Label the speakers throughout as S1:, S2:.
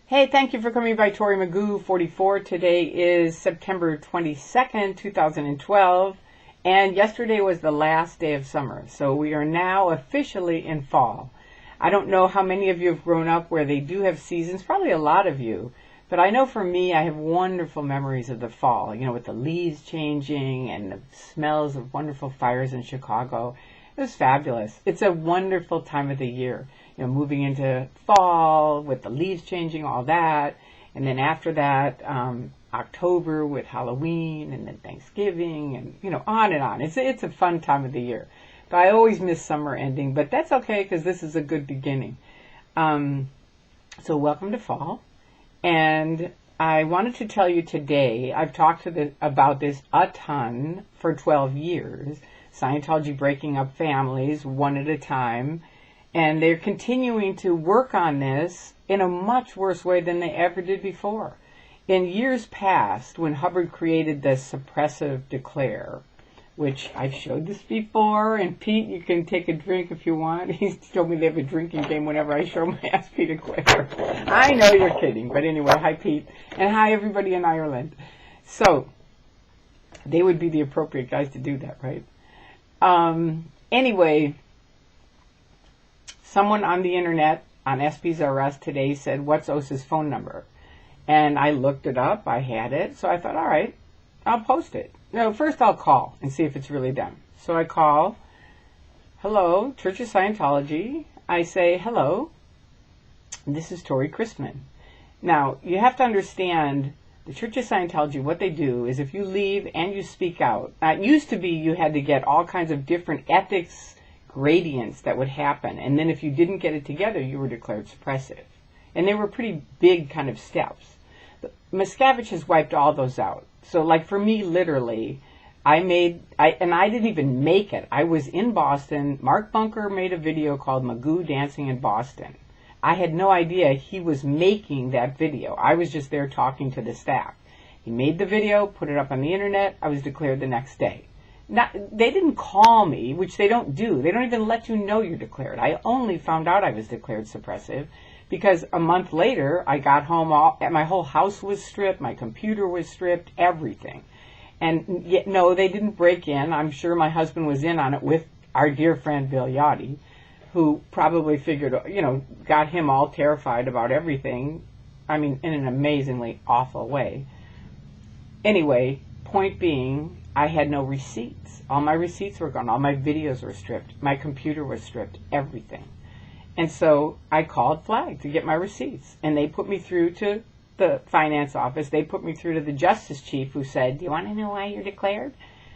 S1: Hey, thank you for coming by Tori Magoo 44. Today is September 22nd, 2012, and yesterday was the last day of summer, so we are now officially in fall. I don't know how many of you have grown up where they do have seasons, probably a lot of you, but I know for me, I have wonderful memories of the fall, with the leaves changing and the smells of wonderful fires in Chicago. It was fabulous. It's a wonderful time of the year. Moving into fall with the leaves changing, all that. And then after that, October with Halloween and then Thanksgiving and, on and on. It's a fun time of the year. But I always miss summer ending, but that's okay because this is a good beginning. So welcome to fall. And I wanted to tell you today, I've talked about this a ton for 12 years. Scientology breaking up families one at a time. And they're continuing to work on this in a much worse way than they ever did before. In years past, when Hubbard created the Suppressive Declaration, which I've showed this before, and Pete, you can take a drink if you want. He's told me they have a drinking game whenever I show my SP Declare. I know you're kidding, but anyway, hi Pete, and hi everybody in Ireland. So, they would be the appropriate guys to do that, right? Anyway, someone on the internet, on SP's RS today, said, what's OSA's phone number? And I looked it up. I had it. So I thought, all right, I'll post it. No, first I'll call and see if it's really them. So I call, hello, Church of Scientology. I say, hello, this is Tori Christman. Now, you have to understand, the Church of Scientology, what they do is if you leave and you speak out, it used to be you had to get all kinds of different ethics gradients that would happen, and then if you didn't get it together, you were declared suppressive. And they were pretty big kind of steps. Miscavige has wiped all those out. So like for me, literally, I didn't even make it. I was in Boston. Mark Bunker made a video called Magoo Dancing in Boston. I had no idea he was making that video. I was just there talking to the staff. He made the video, put it up on the internet. I was declared the next day. They didn't call me, which they don't do. They don't even let you know you're declared. I only found out I was declared suppressive because a month later, I got home, my whole house was stripped, my computer was stripped, everything. And yet, no, they didn't break in. I'm sure my husband was in on it with our dear friend Bill Yachty, who probably figured, got him all terrified about everything. I mean, in an amazingly awful way. Anyway, point being, I had no receipts. All my receipts were gone. All my videos were stripped. My computer was stripped. Everything. And so I called Flag to get my receipts. And they put me through to the finance office. They put me through to the justice chief who said, do you want to know why you're declared?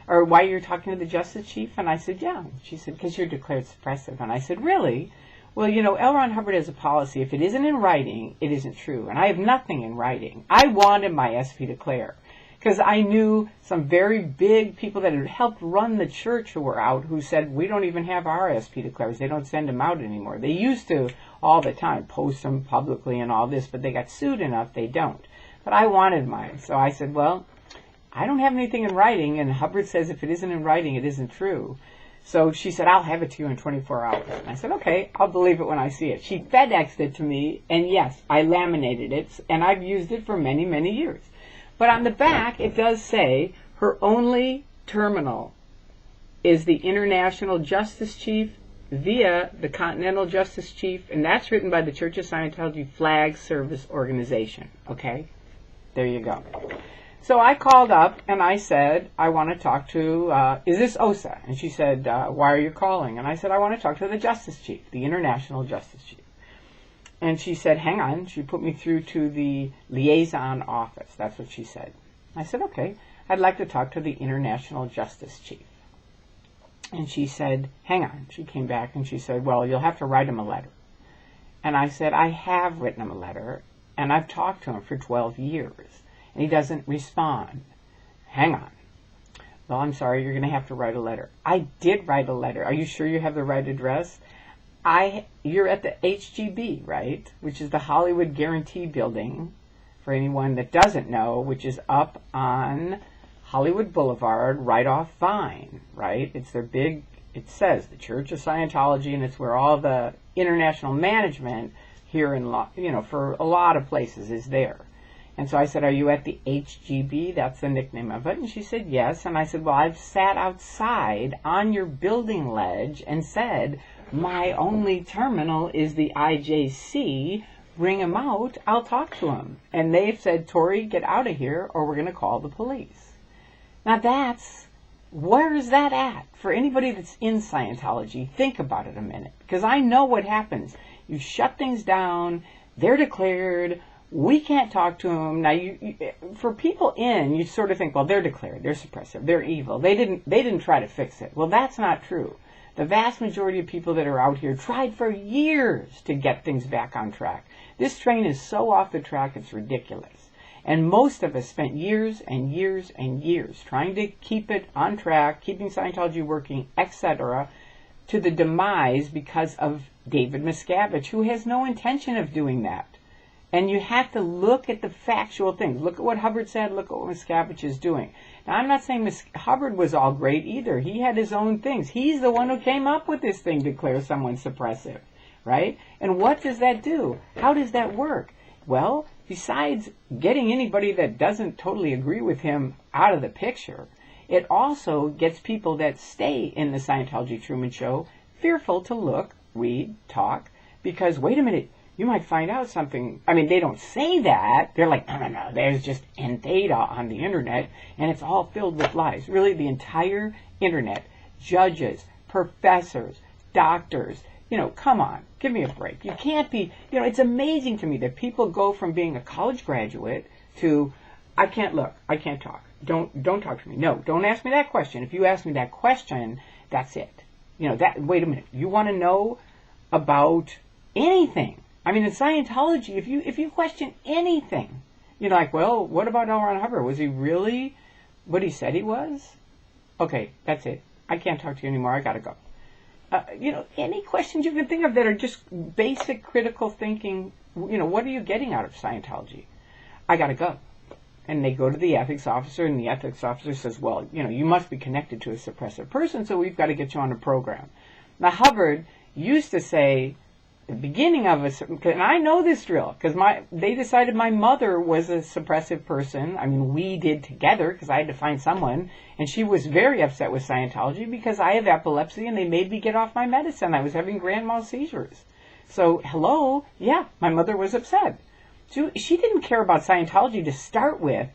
S1: Or why you're talking to the justice chief? And I said, yeah. She said, because you're declared suppressive. And I said, really? Well, L. Ron Hubbard has a policy. If it isn't in writing, it isn't true. And I have nothing in writing. I wanted my SP Declare. Because I knew some very big people that had helped run the church who were out who said, we don't even have our SP Declares. They don't send them out anymore. They used to all the time post them publicly and all this, but they got sued enough, they don't. But I wanted mine. So I said, well, I don't have anything in writing, and Hubbard says if it isn't in writing, it isn't true. So she said, I'll have it to you in 24 hours. And I said, okay, I'll believe it when I see it. She FedExed it to me, and yes, I laminated it, and I've used it for many, many years. But on the back, it does say her only terminal is the International Justice Chief via the Continental Justice Chief, and that's written by the Church of Scientology Flag Service Organization. Okay? There you go. So I called up and I said, I want to talk to, is this OSA? And she said, why are you calling? And I said, I want to talk to the Justice Chief, the International Justice Chief. And she said, hang on. She put me through to the Liaison office. That's what she said. I said, okay, I'd like to talk to the International Justice Chief. And she said, hang on. She came back and she said, well, you'll have to write him a letter. And I said, I have written him a letter, and I've talked to him for 12 years, and he doesn't respond. Hang on. Well, I'm sorry, you're going to have to write a letter. I did write a letter. Are you sure you have the right address? You're at the HGB, right? Which is the Hollywood Guarantee Building, for anyone that doesn't know, which is up on Hollywood Boulevard, right off Vine, right? It's their big, it says the Church of Scientology, and it's where all the international management here in, for a lot of places is there. And so I said, are you at the HGB? That's the nickname of it. And she said, yes. And I said, well, I've sat outside on your building ledge and said, my only terminal is the IJC. Bring him out. I'll talk to him. And they've said, Tori, get out of here or we're going to call the police. Now where is that at? For anybody that's in Scientology, think about it a minute. Because I know what happens. You shut things down. They're declared. We can't talk to them. Now, for people in, you sort of think, well, they're declared, they're suppressive, they're evil. They didn't try to fix it. Well, that's not true. The vast majority of people that are out here tried for years to get things back on track. This train is so off the track, it's ridiculous. And most of us spent years and years and years trying to keep it on track, keeping Scientology working, etc., to the demise because of David Miscavige, who has no intention of doing that. And you have to look at the factual things. Look at what Hubbard said. Look at what Miscavige is doing. Now, I'm not saying Hubbard was all great either. He had his own things. He's the one who came up with this thing, declare someone suppressive, right? And what does that do? How does that work? Well, besides getting anybody that doesn't totally agree with him out of the picture, it also gets people that stay in the Scientology Truman Show fearful to look, read, talk, because, wait a minute, you might find out something. I mean, they don't say that. They're like, no, there's just data on the internet, and it's all filled with lies. Really, the entire internet, judges, professors, doctors, come on, give me a break. You can't be, it's amazing to me that people go from being a college graduate to, I can't look, I can't talk. Don't talk to me. No, don't ask me that question. If you ask me that question, that's it. Wait a minute. You want to know about anything? I mean, in Scientology, if you question anything, you're like, well, what about L. Ron Hubbard? Was he really what he said he was? Okay, that's it. I can't talk to you anymore. I got to go. Any questions you can think of that are just basic critical thinking, what are you getting out of Scientology? I got to go. And they go to the ethics officer, and the ethics officer says, well, you must be connected to a suppressive person, so we've got to get you on a program. Now, Hubbard used to say, the beginning of it, and I know this drill, because they decided my mother was a suppressive person. I mean, we did together, because I had to find someone, and she was very upset with Scientology because I have epilepsy, and they made me get off my medicine. I was having grand mal seizures. So, hello, yeah, my mother was upset. She didn't care about Scientology to start with,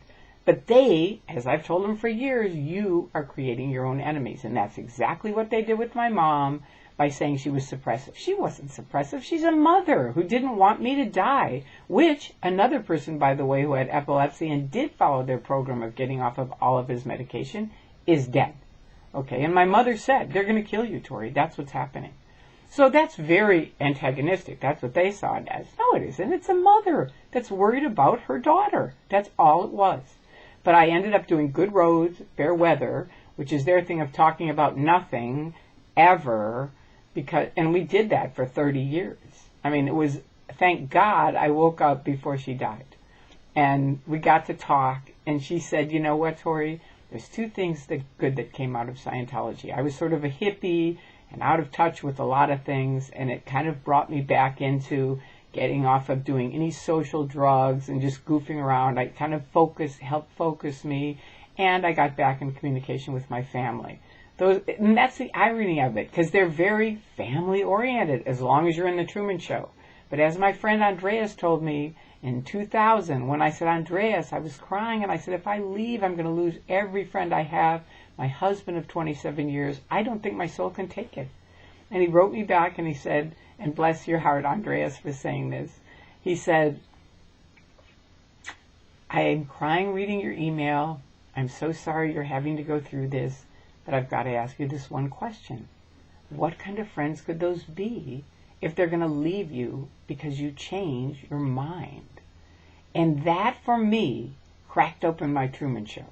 S1: but they, as I've told them for years, you are creating your own enemies, and that's exactly what they did with my mom, by saying she was suppressive. She wasn't suppressive. She's a mother who didn't want me to die, which another person, by the way, who had epilepsy and did follow their program of getting off of all of his medication, is dead. Okay, and my mother said, they're going to kill you, Tori. That's what's happening. So that's very antagonistic. That's what they saw it as. No, it isn't. It's a mother that's worried about her daughter. That's all it was. But I ended up doing good roads, fair weather, which is their thing of talking about nothing ever, and we did that for 30 years. I mean, it was, thank God I woke up before she died. And we got to talk, and she said, you know what, Tori, there's two things that came out of Scientology. I was sort of a hippie and out of touch with a lot of things, and it kind of brought me back into getting off of doing any social drugs and just goofing around. I kind of helped focus me, and I got back in communication with my family. And that's the irony of it, because they're very family-oriented, as long as you're in the Truman Show. But as my friend Andreas told me in 2000, when I said, Andreas, I was crying, and I said, if I leave, I'm going to lose every friend I have, my husband of 27 years. I don't think my soul can take it. And he wrote me back, and he said, and bless your heart, Andreas, for saying this. He said, I am crying reading your email. I'm so sorry you're having to go through this. But I've got to ask you this one question. What kind of friends could those be if they're going to leave you because you change your mind? And that, for me, cracked open my Truman Show.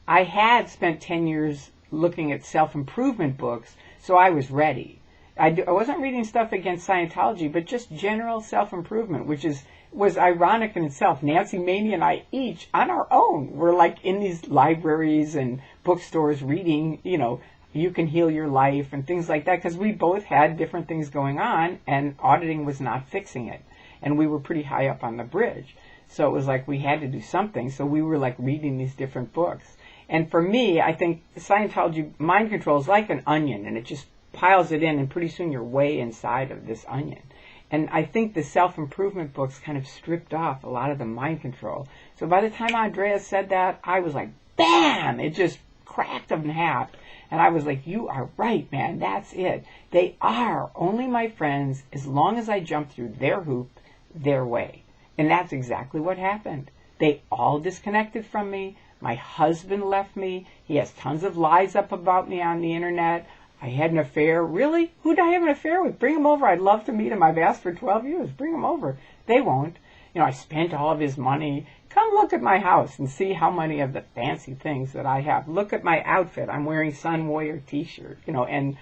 S1: I had spent 10 years looking at self-improvement books, so I was ready. I wasn't reading stuff against Scientology, but just general self-improvement, which was ironic in itself. Nancy Maney and I each, on our own, were like in these libraries and bookstores reading, You Can Heal Your Life and things like that, because we both had different things going on, and auditing was not fixing it. and we were pretty high up on the bridge. So it was like we had to do something. So we were like reading these different books. And for me, I think Scientology mind control is like an onion, and it just piles it in, and pretty soon you're way inside of this onion. And I think the self-improvement books kind of stripped off a lot of the mind control. So by the time Andrea said that, I was like, bam! It just cracked them in half. And I was like, you are right, man. That's it. They are only my friends as long as I jump through their hoop, their way. And that's exactly what happened. They all disconnected from me. My husband left me. He has tons of lies up about me on the internet. I had an affair. Really? Who did I have an affair with? Bring him over. I'd love to meet him. I've asked for 12 years. Bring him over. They won't. You know, I spent all of his money. Come look at my house and see how many of the fancy things that I have. Look at my outfit. I'm wearing Sun Warrior t-shirt, and,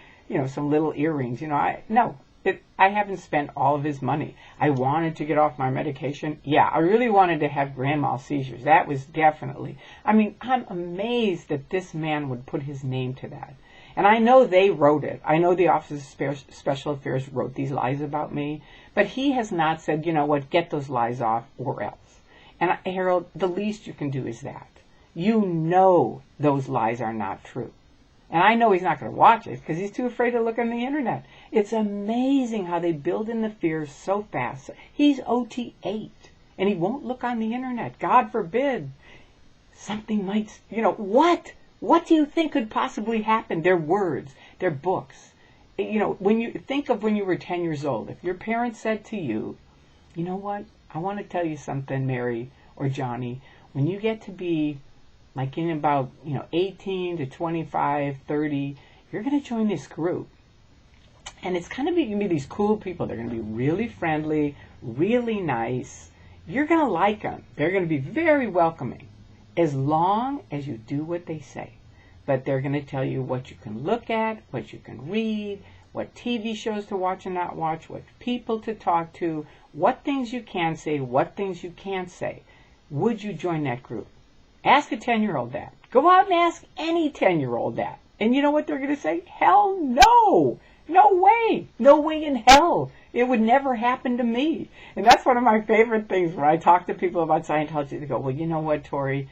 S1: some little earrings. I haven't spent all of his money. I wanted to get off my medication. Yeah, I really wanted to have grand mal seizures. That was definitely. I'm amazed that this man would put his name to that. And I know they wrote it. I know the Office of Special Affairs wrote these lies about me. But he has not said, you know what, get those lies off or else. And Harold, the least you can do is that. You know those lies are not true. And I know he's not going to watch it because he's too afraid to look on the internet. It's amazing how they build in the fears so fast. He's OT8 and he won't look on the internet. God forbid something might, what? What do you think could possibly happen? Their words, their books. When you think of when you were 10 years old, if your parents said to you, you know what, I want to tell you something, Mary or Johnny, when you get to be like in about, 18 to 25, 30, you're going to join this group. And it's going to be these cool people. They're going to be really friendly, really nice. You're going to like them. They're going to be very welcoming as long as you do what they say. But they're going to tell you what you can look at, what you can read, what TV shows to watch and not watch, what people to talk to, what things you can say, what things you can't say. Would you join that group? Ask a 10-year-old that. Go out and ask any 10-year-old that. And you know what they're going to say? Hell no! No way! No way in hell! It would never happen to me. And that's one of my favorite things when I talk to people about Scientology. They go, well, you know what, Tori?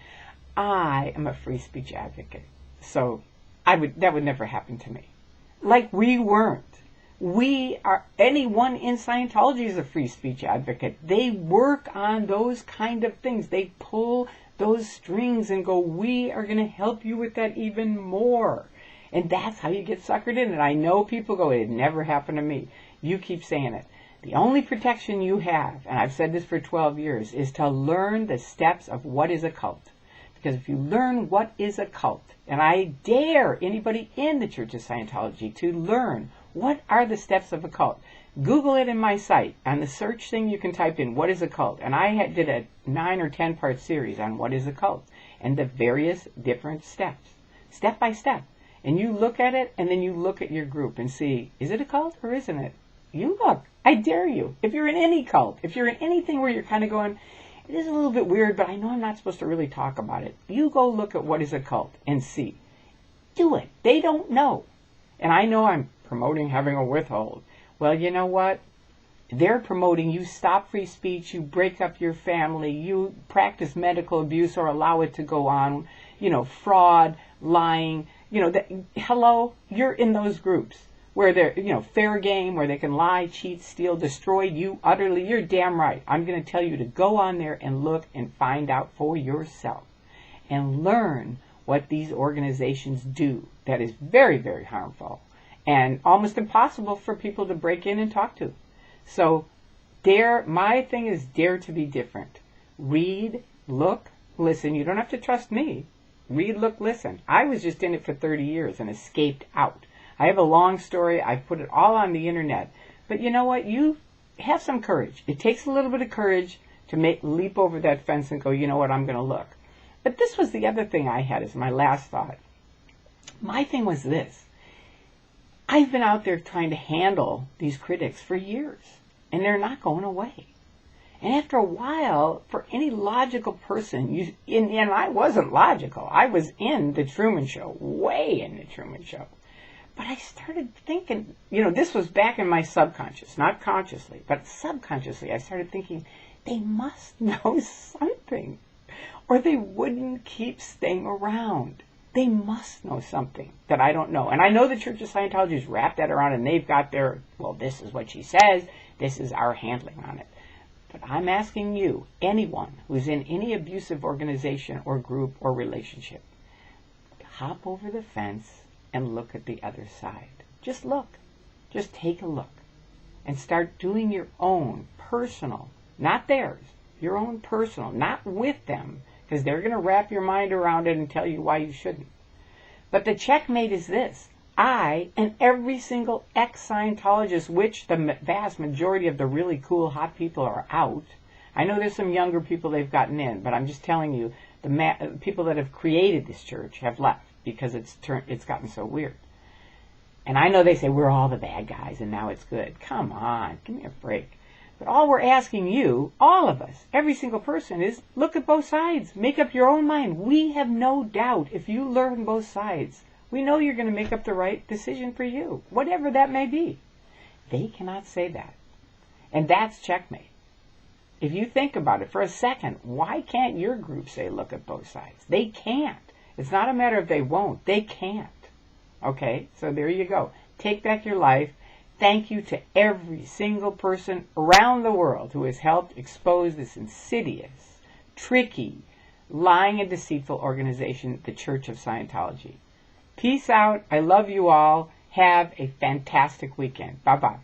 S1: I am a free speech advocate. So that would never happen to me. Like we weren't. Anyone in Scientology is a free speech advocate. They work on those kind of things. They pull those strings and go, we are going to help you with that even more. And that's how you get suckered in. And I know people go, it never happened to me. You keep saying it. The only protection you have, and I've said this for 12 years, is to learn the steps of what is a cult. Because if you learn what is a cult, and I dare anybody in the Church of Scientology to learn what are the steps of a cult. Google it in my site. On the search thing, you can type in what is a cult. And I did a 9 or 10 part series on what is a cult and the various different steps, step by step. And you look at it, and then you look at your group and see, is it a cult or isn't it? You look. I dare you. If you're in any cult, if you're in anything where you're kind of going, it is a little bit weird, but I know I'm not supposed to really talk about it. You go look at what is a cult and see. Do it. They don't know. And I know I'm promoting having a withhold. Well, you know what? They're promoting you stop free speech, you break up your family, you practice medical abuse or allow it to go on, fraud, lying. Hello, you're in those groups where they're, fair game, where they can lie, cheat, steal, destroy you utterly. You're damn right. I'm going to tell you to go on there and look and find out for yourself and learn what these organizations do that is very, very harmful and almost impossible for people to break in and talk to. So my thing is dare to be different. Read, look, listen. You don't have to trust me. Read, look, listen. I was just in it for 30 years and escaped out. I have a long story. I've put it all on the internet. But you know what? You have some courage. It takes a little bit of courage to leap over that fence and go, you know what? I'm going to look. But this was the other thing I had as my last thought. My thing was this. I've been out there trying to handle these critics for years, and they're not going away. And after a while, for any logical person, and I wasn't logical. I was in the Truman Show, way in the Truman Show. But I started thinking, this was back in my subconscious, not consciously, but subconsciously. I started thinking, they must know something, or they wouldn't keep staying around. They must know something that I don't know. And I know the Church of Scientology is wrapped that around, and they've got their, this is what she says, this is our handling on it. But I'm asking you, anyone who's in any abusive organization or group or relationship, hop over the fence and look at the other side. Just look. Just take a look. And start doing your own personal, not theirs, your own personal, not with them, because they're going to wrap your mind around it and tell you why you shouldn't. But the checkmate is this. I and every single ex-Scientologist, which the vast majority of the really cool, hot people are out. I know there's some younger people they've gotten in, but I'm just telling you, the people that have created this church have left because it's gotten so weird. And I know they say we're all the bad guys and now it's good. Come on, give me a break. But all we're asking you, all of us, every single person, is look at both sides. Make up your own mind. We have no doubt if you learn both sides, we know you're going to make up the right decision for you, whatever that may be. They cannot say that. And that's checkmate. If you think about it for a second, why can't your group say look at both sides? They can't. It's not a matter of they won't. They can't. Okay? So there you go. Take back your life. Thank you to every single person around the world who has helped expose this insidious, tricky, lying and deceitful organization, the Church of Scientology. Peace out. I love you all. Have a fantastic weekend. Bye-bye.